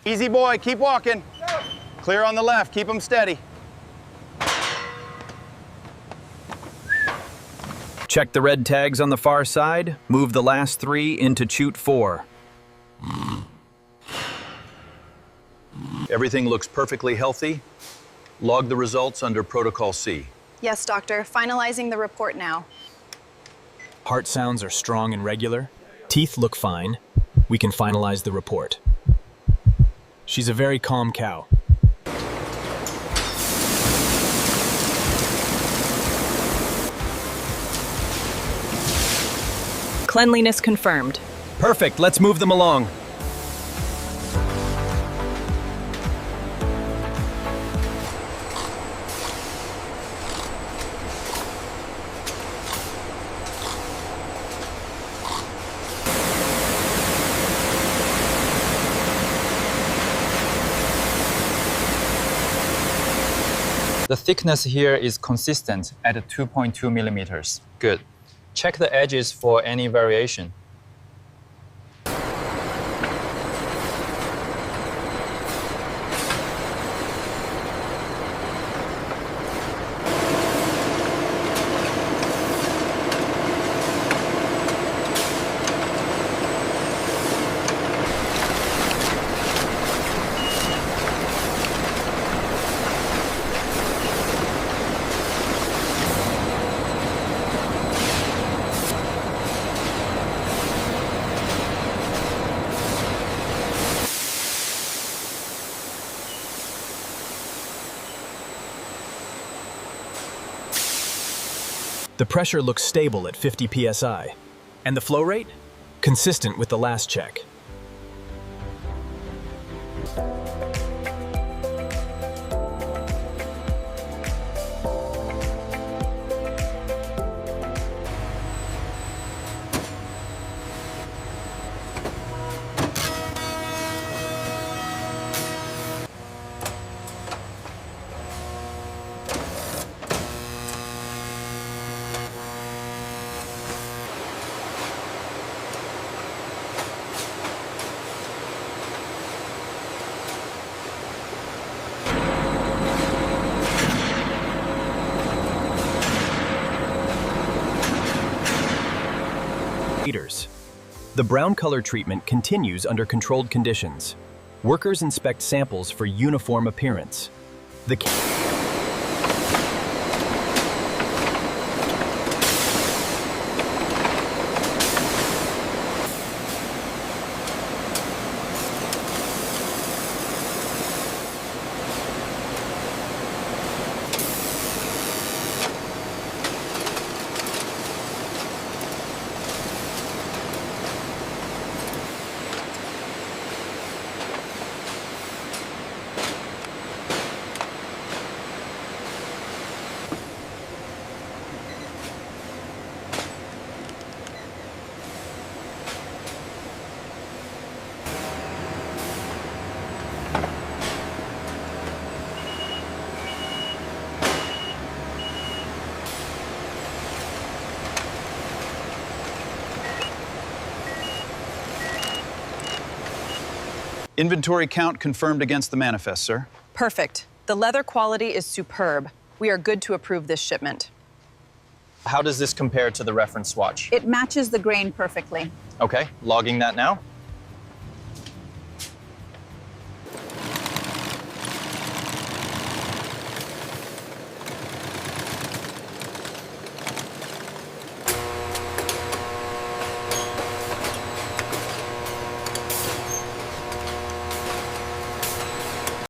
Easy boy, keep walking. Clear on the left, keep them steady. Check the red tags on the far side. Move the last 3 into chute 4. Everything looks perfectly healthy. Log the results under Protocol C. Yes, doctor. Finalizing the report now. Heart sounds are strong and regular. Teeth look fine. We can finalize the report. She's a very calm cow. Cleanliness confirmed. Perfect, let's move them along. The thickness here is consistent at 2.2 millimeters. Good. Check the edges for any variation. The pressure looks stable at 50 psi. And the flow rate? Consistent with the last check. The brown color treatment continues under controlled conditions. Workers inspect samples for uniform appearance. Inventory count confirmed against the manifest, sir. Perfect. The leather quality is superb. We are good to approve this shipment. How does this compare to the reference swatch? It matches the grain perfectly. Okay, logging that now.